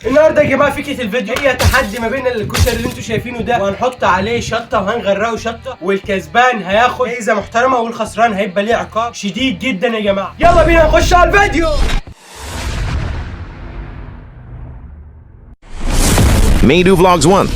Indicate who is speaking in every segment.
Speaker 1: النهارده يا جماعه فكره الفيديو هي تحدي ما بين الكشري اللي انتوا شايفينه ده، وهنحط عليه شطه وهنغرقه شطه، والكسبان هياخد جايزه محترمه والخسران هيبقى ليه عقاب شديد جدا يا جماعه. يلا بينا نخش على الفيديو.
Speaker 2: Meidu Vlogs 1.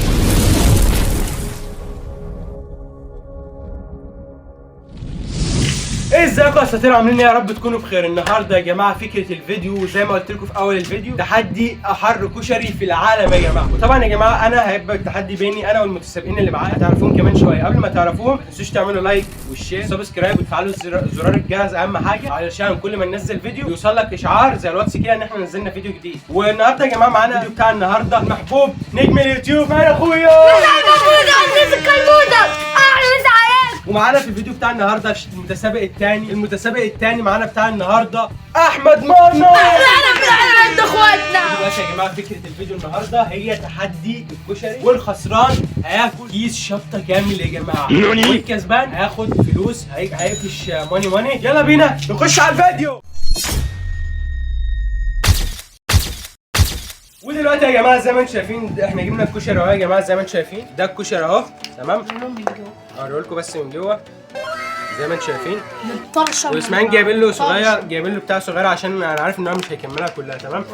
Speaker 1: ازيكم يا اساطير، عاملين ايه؟ يا رب تكونوا بخير. النهارده يا جماعه فكره الفيديو زي ما قلت لكم في اول الفيديو، تحدي احر كشري في العالم يا جماعه. وطبعا يا جماعه انا هيبقى التحدي بيني انا والمتسابقين اللي معايا، هتعرفوهم كمان شويه. قبل ما تعرفوهم ما تنسوش تعملوا لايك والشير سبسكرايب وتفعلوا زرار الجرس اهم حاجه، علشان كل ما ننزل فيديو يوصل لك اشعار زي الواتس كده ان احنا نزلنا فيديو جديد. والنهارده يا جماعه معانا الفيديو بتاع النهارده المحبوب نجم اليوتيوب معانا اخويا، ومعانا في الفيديو بتاع النهارده المتسابق الثاني معانا بتاع النهارده احمد مانو.
Speaker 3: اهلا اخواتنا.
Speaker 1: دلوقتي يا جماعه فكره الفيديو النهارده هي تحدي الكشري، والخسران هياخد كيس شطه كامل يا جماعه، والكسبان هياخد فلوس هيقفش ماني. يلا بينا نخش على الفيديو. ودلوقتي يا جماعه زي ما انتم شايفين احنا جبنا الكشري اهو يا جماعه، زي ما انتم شايفين ده الكشري اهو تمام. اوريه لكم بس من جوه زي ما انتم شايفين. واسماعيل جايبين له صغير، جايبين له بتاع صغير عشان انا عارف ان هو مش هيكملها كلها تمام.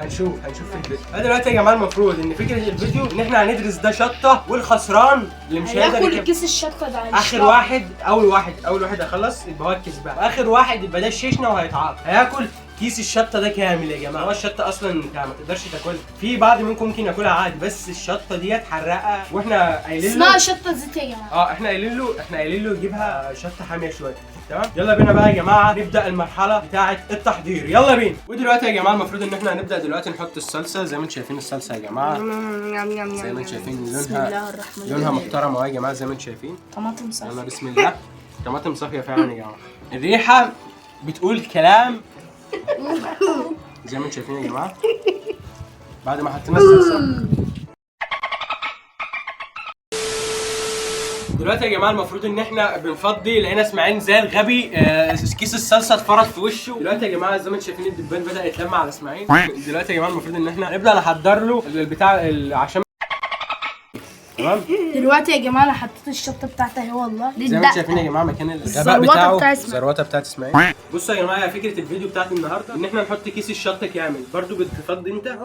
Speaker 1: هنشوف في الفيديو. دلوقتي يا جماعه المفروض ان فكره الفيديو ان احنا هندرس ده شطه، والخسران اللي مش هيقدر
Speaker 3: هياكل كيس الشطه ده
Speaker 1: اخر واحد، اول واحد هيخلص يبقى هو الكسبان، واخر واحد يبقى ده الشيشنا وهيتعاقب هياكل كيس الشطه ده كامل يا جماعه. هو الشطه اصلا انت ما تقدرش تاكلها، في بعض منكم ممكن ياكلها عادي، بس الشطه ديت حراقه واحنا قايلين له
Speaker 3: اسمها شطه زيت يا جماعه.
Speaker 1: احنا قايلين له يجيبها شطه حاميه شويه تمام. يلا بينا بقى يا جماعه نبدا المرحله بتاعه التحضير، يلا بينا. ودلوقتي يا جماعه المفروض ان احنا هنبدا دلوقتي نحط الصلصه زي ما انتم شايفين. الصلصه يا جماعه زي ما انتم شايفين لونها محترم اهو يا جماعه زي ما انتم شايفين.
Speaker 3: طماطم صافيه.
Speaker 1: يلا بسم الله. طماطم صافيه فعلا يا جماعه، الريحه بتقول كلام زي ما انتم شايفين يا جماعه. بعد ما حطينا الصلصه دلوقتي يا جماعه المفروض ان احنا بنفضي، لقينا اسماعيل زي الغبي كيس الصلصه اتفرط في وشه. دلوقتي يا جماعه زي ما انتم شايفين الدبان بدا يتلمع على اسماعيل. دلوقتي يا جماعه المفروض ان احنا نبدا نحضر له البتاع عشان تمام.
Speaker 3: دلوقتي يا جماعه انا حطيت الشطه بتاعتي اهي والله
Speaker 1: زي ما انتم شايفين يا جماعه مكان الغباء بتاعه الزروطه بتاعت اسماعيل. بصوا يا جماعه هي فكره الفيديو بتاعت النهارده ان احنا نحط كيس الشطه كامل. برضو بتفضي انت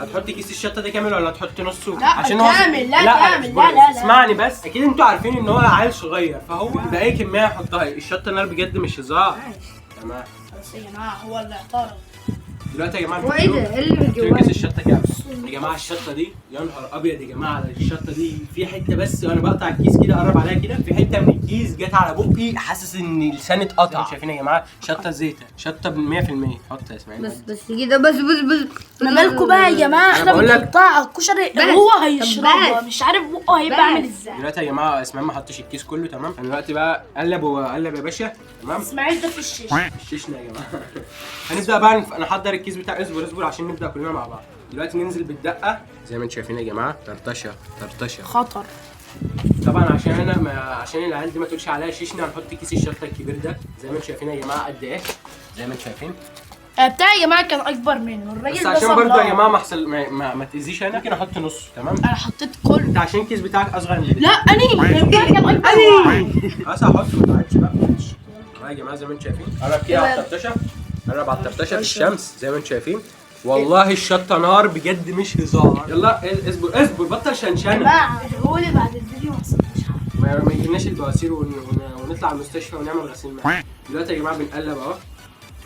Speaker 1: هتحط كيس الشطه ده كامل ولا هتحط نصه؟
Speaker 3: لا عشان هو كامل. لا كامل. لا
Speaker 1: اسمعني بس، اكيد انتوا عارفين ان هو عيل صغير فهو باي كميه يحطها. الشطه النار بجد مش هزار تمام.
Speaker 3: بس يا جماعه هو اللي اعترض.
Speaker 1: دلوقتي يا جماعه
Speaker 3: هو ايه ده؟ ايه اللي جواه؟
Speaker 1: كيس الشطه كامل يا جماعه. الشطه دي يا نهار ابيض يا جماعه على الشطه دي. في حته بس وانا بقطع الكيس كده قرب عليها كده، في حته من الكيس جت على بقي حاسس ان لساني اتقطع. شايفين يا جماعه شطه زيته، شطه 100%. حط يا اسماعيل
Speaker 4: بس كده بس
Speaker 3: مالكوا بقى يا جماعه؟ احنا بنقطع الكشري هو هيشربها، مش عارف بقه هيبقى عامل ازاي.
Speaker 1: دلوقتي يا جماعه اسماعيل ما حطش الكيس كله تمام. انا دلوقتي بقى قلب يا باشا تمام.
Speaker 3: اسماعيل ده في
Speaker 1: الشيشنا يا جماعه. هنبدا بقى نحضر الكيس بتاع اصبر عشان نبدا كلنا مع بعض. دلوقتي ننزل بالدقه زي ما انتم شايفين يا جماعه. طرطشه
Speaker 3: خطر
Speaker 1: طبعا. عشان العيال دي ما تقولش عليها شيشنا هنحط كيس الشطه الكبير ده زي ما انتم شايفين يا جماعه. قد ايه زي ما انتم شايفين.
Speaker 3: بتاعي يا جماعه كان اكبر منه الراجل
Speaker 1: بس
Speaker 3: ده.
Speaker 1: عشان برضه يا جماعه ما تاذيش انا ممكن احط نص تمام.
Speaker 3: انا حطيت كله
Speaker 1: انت عشان الكيس بتاعك اصغر من
Speaker 3: لا اني كان اكبر.
Speaker 1: خلاص هحط ما تعبش بقى. يا جماعه زي ما انتم شايفين قرب كده على الطرطشه، قرب على الطرطشه في الشمس زي ما انتم شايفين. والله الشطه نار بجد مش هزار. يلا اصبر بطل شنشنه.
Speaker 3: جماعه قولي بعد الفيديو ما حصلش حاجه،
Speaker 1: ما يجيلناش البواسير ونطلع المستشفى ونعمل غسيل معاه. دلوقتي يا جماعه بنقلب اهو.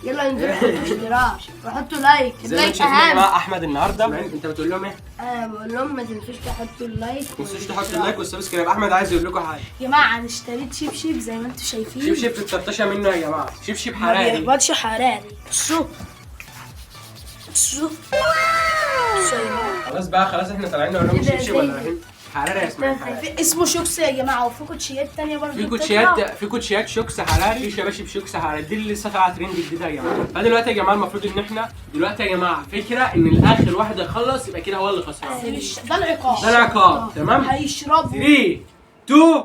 Speaker 3: يلا انزلوا اشتراك وحطوا لايك.
Speaker 1: زي ما انتم شايفين يا جماعه احمد النهارده انت بتقول لهم ايه؟
Speaker 4: انا بقول لهم ما تنسوش تحطوا اللايك
Speaker 1: ما تنسوش تحطوا اللايك والسبسكرايب. احمد عايز يقول لكم حاجه.
Speaker 3: يا جماعه انا اشتريت شبشب زي ما انتم شايفين.
Speaker 1: شبشب في الطرطشه منه يا جماعه، شبشب
Speaker 3: ما
Speaker 1: حراري.
Speaker 3: بيقبضش حراري. بصوا
Speaker 1: خلاص بقى خلاص احنا طالعين نقول لهم شبشب ولا رايحين حراري يا اسماعيل.
Speaker 3: اسمه شوكس يا جماعه، وفي كوتشيات تانية برضه.
Speaker 1: في كوتشيات شوكس حراري، في شباشب شوكس حراري. دي اللي لسه طالعه ترند جديده يا جماعه. فدلوقتي يا جماعه المفروض ان احنا دلوقتي يا جماعه فكره ان الاخر واحد هيخلص يبقى كده هو اللي خسران.
Speaker 3: ده العقاب.
Speaker 1: ده العقاب تمام.
Speaker 3: هيشربوا
Speaker 1: 3 2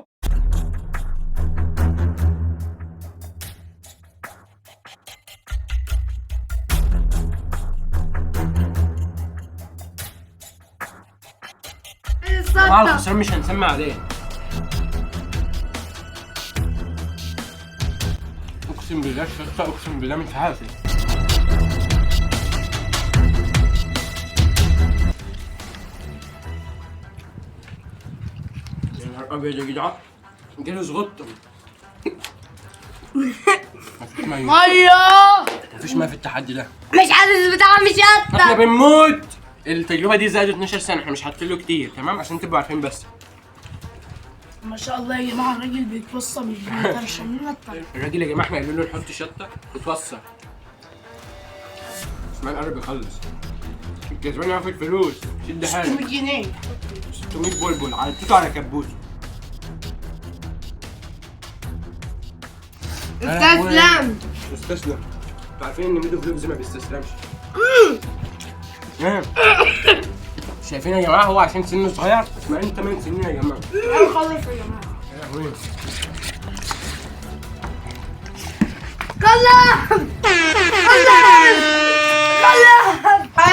Speaker 1: مع
Speaker 4: السطة.
Speaker 1: الخسران مش هنسمع عليه. اقسم بالله الشطة، اقسم بالله مش عارف. يا نهار ابيض يا جدعان، جالي زغطة. مفيش ميه،
Speaker 3: ميه.
Speaker 1: مفيش ميه في التحدي ده.
Speaker 4: مش حاسس بطعم
Speaker 1: احنا
Speaker 4: شطة.
Speaker 1: بنموت. التجربة دي زادت 12 سنة، احنا مش حاطين له كتير، تمام؟ عشان تبقوا عارفين بس.
Speaker 3: ما شاء الله يا جماعه الراجل بيتوصى مش بيترشم لنا الطريق.
Speaker 1: الراجل يا جماعة احنا قايلين له نحط شطة وتوصل. اسماعيل قرب يخلص. الكسبان ياخد فلوس، شد حالك.
Speaker 3: 600 جنيه
Speaker 1: 600 بلبل على توتو على كبوس.
Speaker 4: استسلم.
Speaker 1: استسلم. انتوا عارفين ان ميدو فلوبز ما بيستسلمش. شايفين يا جماعه، هو عشان سنه صغير. اسماعيل 8 سنين يا جماعه.
Speaker 3: انا خلص يا جماعه.
Speaker 1: يا لهوي.
Speaker 4: خلص.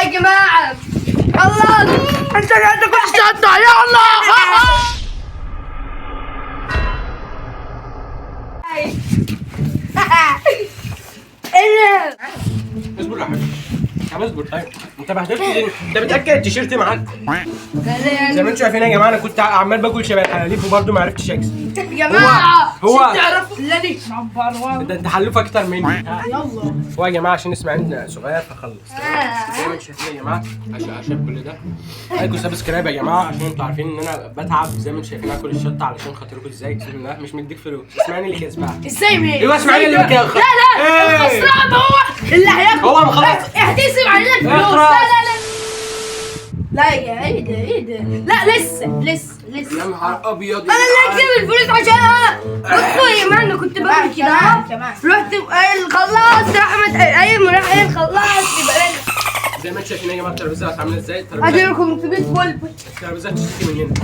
Speaker 4: يا جماعة خلص.
Speaker 3: انت قاعد تاكل شطه يا الله.
Speaker 1: اصبر يا حبيبي. طب اصبر. طيب انت بهدلت ليه؟ انت بتاكل التيشيرت معاك. زي ما انتم شايفين يا جماعه، انا كنت عمال باكل شبه الحلاليف وبرده ما عرفتش اكسب.
Speaker 3: يا جماعه
Speaker 1: هو
Speaker 3: تعرفوا اللي نمبر 1.
Speaker 1: ده انت حلوف اكتر مني.
Speaker 3: يلا
Speaker 1: هو يا جماعه عشان اسماعيل صغير فخلص. زي ما انتم شايفين يا جماعه، عشان كل ده لايك وسبسكرايب يا جماعه، عشان انتوا عارفين ان انا بتعب زي ما انتم شايفين اكل الشطه علشان خاطركم. ازاي؟ بسم الله مش مديك فلوس. اسماعيل اللي كسبان.
Speaker 3: ازاي مين؟
Speaker 1: ايوه اسماعيل اللي كسبان.
Speaker 3: لا الخسران هو اللي هياكل.
Speaker 1: هو مخلص.
Speaker 3: احتسب علينا الفلوس.
Speaker 1: اخرس.
Speaker 3: لا ايه ده لا لسه
Speaker 1: يا نهار ابيض.
Speaker 4: انا اللي اكسب الفلوس عشانها. بصوا يا جماعة، انا كنت باكل كده
Speaker 3: كمان
Speaker 4: رحت قايل خلاص، راح احمد قايل راح قايل خلاص يبقى انا
Speaker 1: زي ما انتم شايفين يا جماعه الترابيزه عامله ازاي.
Speaker 4: عشان 500 بلبل.
Speaker 1: الترابيزه تشتكي مننا.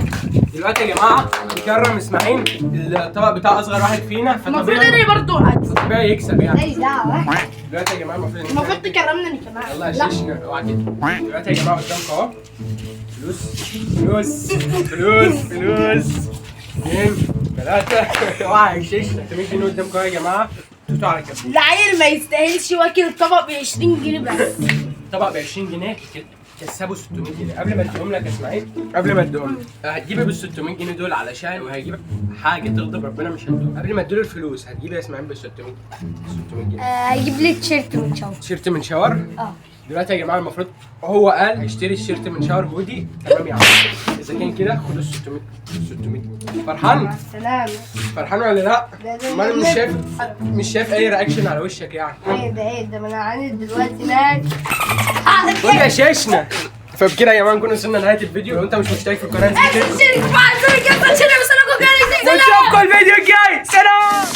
Speaker 1: دلوقتي يا جماعه نكرم اسماعيل، الطبق بتاع اصغر واحد فينا،
Speaker 3: المفروض
Speaker 1: فطبيعي
Speaker 3: اني برضه
Speaker 1: طبيعي يكسب يعني.
Speaker 4: ماليش دعوة.
Speaker 1: دلوقتي يا جماعه المفروض
Speaker 3: المفروض تكرمني انا كمان.
Speaker 1: يلا يا شيشنا اوعى كده. دلوقتي يا جماعه قدامكم اهو فلوس فلوس فلوس فلوس 2 3 اوعى يا شيشنا 800 جنيه قدامكم اهو يا جماعه. توتو على كبوس.
Speaker 3: العيل ما يستاهلش واكل طبق ب 20 جنيه بس.
Speaker 1: طبق ب 20 جنيه كسبوا 600 جنيه. قبل ما اديهم لك يا اسماعيل، قبل ما اديهم لك هتجيب بال 600 جنيه دول علشان وهيجيب حاجه تغضب ربنا مش هتدوم. قبل ما اديله الفلوس هتجيب يا اسماعيل بال 600 جنيه.
Speaker 4: هجيب لي تيشيرت من شاور.
Speaker 1: تيشيرت من شاور. دلوقتي يا جماعه المفروض هو قال هيشتري الشيرت من شاور هودي، تمام يا عم؟ اذا كان كده خدوا ال 600. فرحان؟
Speaker 4: سلام.
Speaker 1: فرحان ولا لا؟ ما انا مش شايف اي رياكشن على وشك يعني.
Speaker 4: ايه ده ما انا عندي دلوقتي ناس.
Speaker 1: قول يا شيشنا. فبكده يا جماعه نكون وصلنا لنهايه الفيديو. لو انت مش مشترك في القناه
Speaker 4: اشترك في الفيديو.
Speaker 1: نشوفكم الفيديو الجاي. سلام.